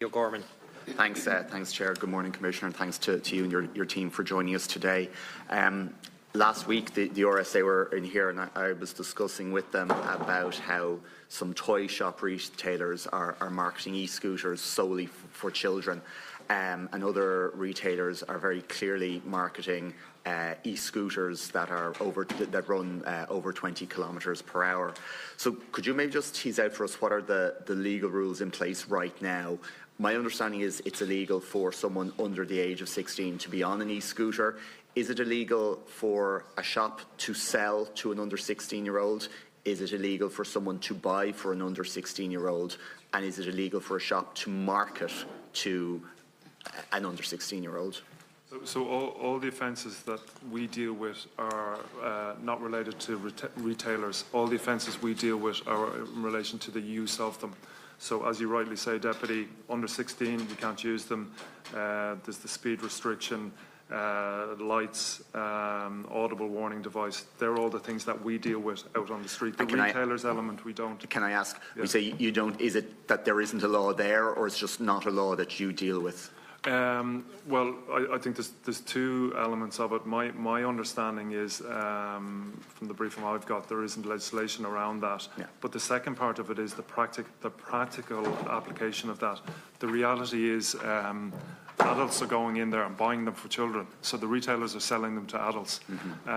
O'Gorman. Thanks, Chair. Good morning, Commissioner, and thanks to you and your team for joining us today. Last week, the RSA were in here, and I was discussing with them about how some toy shop retailers are marketing e-scooters solely for children, and other retailers are very clearly marketing e-scooters that run over 20 kilometres per hour. So could you maybe just tease out for us what are the legal rules in place right now? My understanding is it's illegal for someone under the age of 16 to be on an e-scooter. Is it illegal for a shop to sell to an under 16-year-old? Is it illegal for someone to buy for an under 16-year-old? And is it illegal for a shop to market to an under 16-year-old? So all the offences that we deal with are not related to retailers. All the offences we deal with are in relation to the use of them. So as you rightly say, Deputy, under 16, you can't use them. There's the speed restriction, lights, audible warning device. They're all the things that we deal with out on the street. The retailers element, we don't. Can I ask, yeah. We say you don't, is it that there isn't a law there, or it's just not a law that you deal with? Well, I think there's two elements of it. My understanding is, from the briefing I've got, there isn't legislation around that. Yeah. But the second part of it is the practical application of that. The reality is, adults are going in there and buying them for children, so the retailers are selling them to adults. Mm-hmm.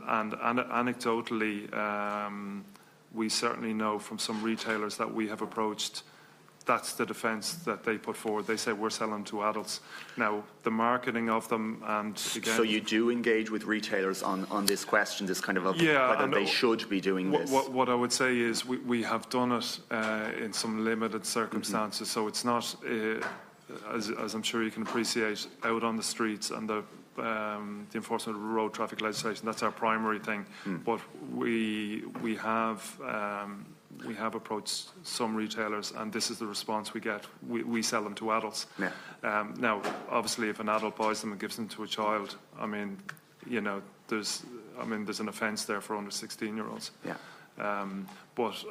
And anecdotally, we certainly know from some retailers that we have approached, that's the defence that they put forward. They say we're selling to adults. Now, the marketing of them, and again... So you do engage with retailers on this question, this kind of yeah, whether they should be doing this? What I would say is we have done it in some limited circumstances, mm-hmm. So it's not, as I'm sure you can appreciate, out on the streets and the enforcement of road traffic legislation. That's our primary thing. Mm. But we have approached some retailers, and this is the response we get. We sell them to adults. Yeah. Now, obviously, if an adult buys them and gives them to a child, I mean, you know, there's an offence there for under 16-year-olds. Yeah. But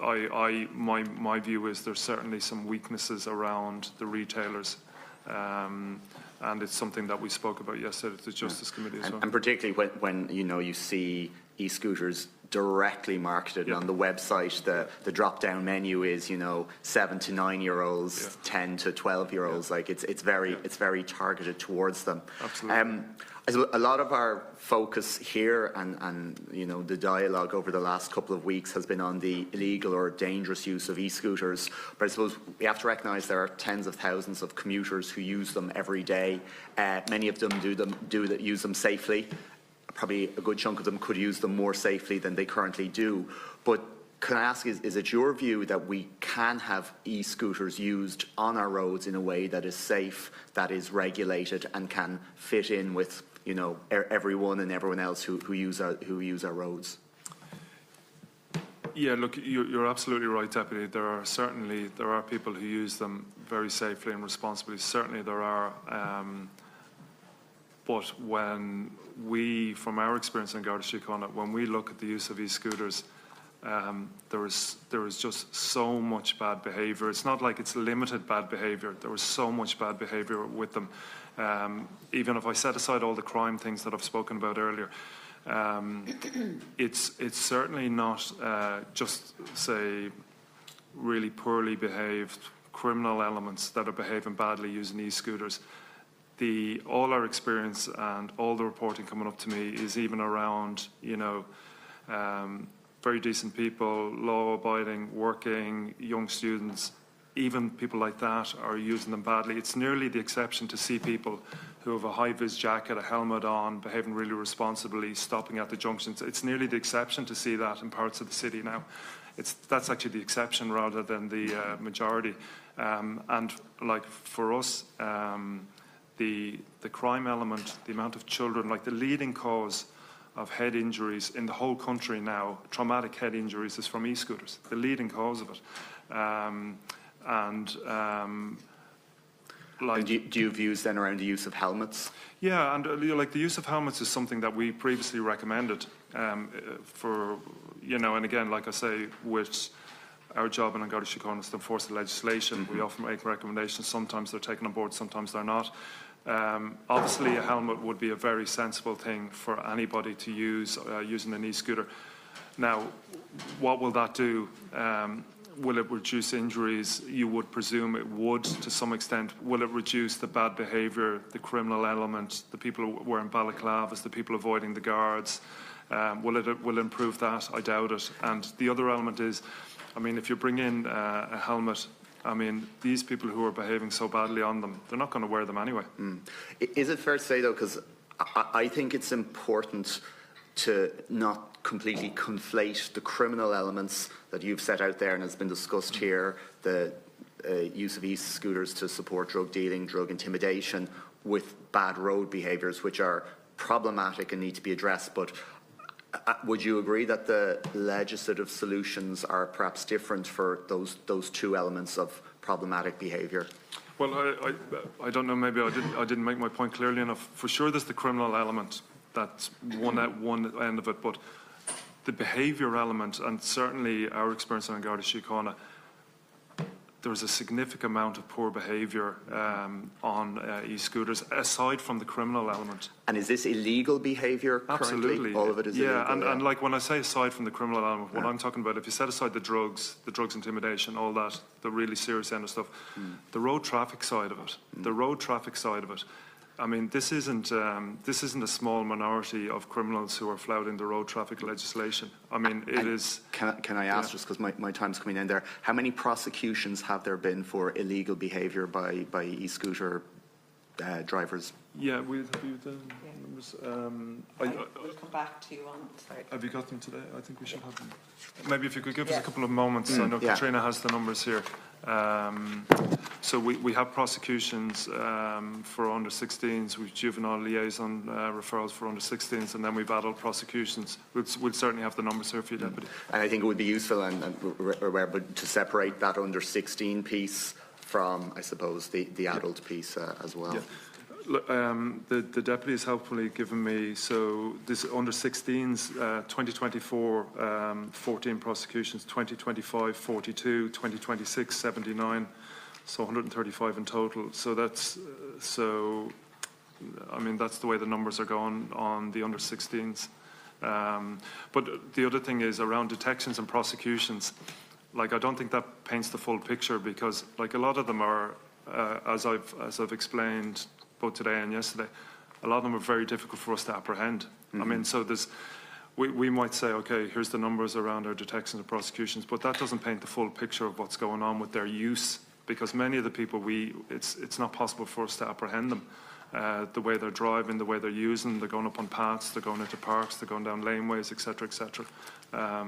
my view is there's certainly some weaknesses around the retailers. And it's something that we spoke about yesterday at the Justice Committee as well. And particularly when you see e-scooters directly marketed on the website, the drop-down menu is 7 to 9-year-olds, 10 to 12-year-olds. Like it's very targeted towards them. Absolutely. A lot of our focus here and the dialogue over the last couple of weeks has been on the illegal or dangerous use of e-scooters. But I suppose we have to recognise there are tens of thousands of commuters who use them every day. Many of them use them safely. Probably a good chunk of them could use them more safely than they currently do. But can I ask, is it your view that we can have e-scooters used on our roads in a way that is safe, that is regulated, and can fit in with everyone and everyone else who use our roads? Yeah, look, you're absolutely right, Deputy. There are people who use them very safely and responsibly. Certainly there are. But when we, from our experience in Garda Síochána, when we look at the use of e-scooters, there is just so much bad behaviour. It's not like it's limited bad behaviour. There was so much bad behaviour with them. Even if I set aside all the crime things that I've spoken about earlier, it's certainly not just, say, really poorly behaved criminal elements that are behaving badly using e-scooters. All our experience and all the reporting coming up to me is even around, very decent people, law-abiding, working, young students, even people like that are using them badly. It's nearly the exception to see people who have a high-vis jacket, a helmet on, behaving really responsibly, stopping at the junctions. It's nearly the exception to see that in parts of the city now. That's actually the exception rather than the majority. And like for us, the crime element, the amount of children, like the leading cause of head injuries in the whole country now, traumatic head injuries, is from e-scooters, the leading cause of it. Do you have views then around the use of helmets? Yeah, and like the use of helmets is something that we previously recommended for, and again, like I say, with our job in Garda Síochána is to enforce the legislation. We often make recommendations. Sometimes they're taken on board, sometimes they're not. Obviously, a helmet would be a very sensible thing for anybody to use using an e-scooter. Now, what will that do? Will it reduce injuries? You would presume it would to some extent. Will it reduce the bad behaviour, the criminal element, the people wearing balaclavas, the people avoiding the guards? Will it improve that? I doubt it. And the other element is, I mean, if you bring in a helmet, I mean, these people who are behaving so badly on them, they're not going to wear them anyway. Is it fair to say, though, because I think it's important to not completely conflate the criminal elements that you've set out there and has been discussed here, the use of e-scooters to support drug dealing, drug intimidation, with bad road behaviours, which are problematic and need to be addressed. But would you agree that the legislative solutions are perhaps different for those two elements of problematic behaviour? Well, I don't know, maybe I didn't make my point clearly enough. For sure there's the criminal element, that's one end of it, but the behaviour element, and certainly our experience in Garda Síochána, there's a significant amount of poor behaviour on e-scooters, aside from the criminal element. And is this illegal behaviour currently? Absolutely. All of it is illegal? And like when I say aside from the criminal element, what I'm talking about, if you set aside the drugs intimidation, all that, the really serious end of stuff, the road traffic side of it, I mean, this isn't a small minority of criminals who are flouting the road traffic legislation. I mean, it is. Can I ask, just because my time's coming in there, how many prosecutions have there been for illegal behaviour by e-scooter drivers? Yeah, we have the numbers. We'll come back to you on. Sorry. Have you got them today? I think we should have them. Maybe if you could give us a couple of moments. I know Katrina has the numbers here. So we have prosecutions for under 16s, we've juvenile liaison referrals for under 16s, and then we've adult prosecutions. We'll certainly have the numbers here for you, Deputy. And I think it would be useful but to separate that under 16 piece from, I suppose, the adult piece as well. Yeah. The deputy has helpfully given me, so this under 16s, 2024, 14 prosecutions, 2025, 42, 2026, 79, so 135 in total. So that's, I mean, that's the way the numbers are going on the under 16s. But the other thing is around detections and prosecutions. Like, I don't think that paints the full picture, because like a lot of them are, as I've explained both today and yesterday, a lot of them are very difficult for us to apprehend. I mean, so we might say, okay, here's the numbers around our detections and prosecutions, but that doesn't paint the full picture of what's going on with their use, because many of the people it's not possible for us to apprehend them. The way they're driving, the way they're using, they're going up on paths, they're going into parks, they're going down laneways, etc., etc. I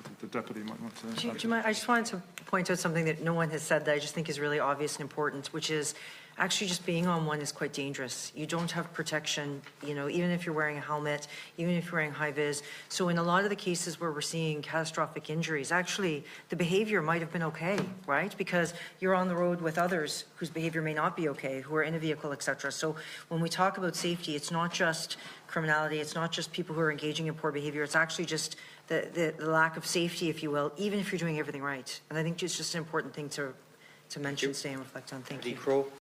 think the deputy might want to. Do you mind? I just wanted to point out something that no one has said that I just think is really obvious and important, which is actually just being on one is quite dangerous. You don't have protection, you know, even if you're wearing a helmet, even if you're wearing high vis. So in a lot of the cases where we're seeing catastrophic injuries, actually the behavior might have been okay, right? Because you're on the road with others whose behavior may not be okay, who are in a vehicle, etc. So when we talk about safety, it's not just criminality, it's not just people who are engaging in poor behavior, it's actually just the lack of safety, if you will, even if you're doing everything right. And I think it's just an important thing to mention, stay and reflect on. Thank you.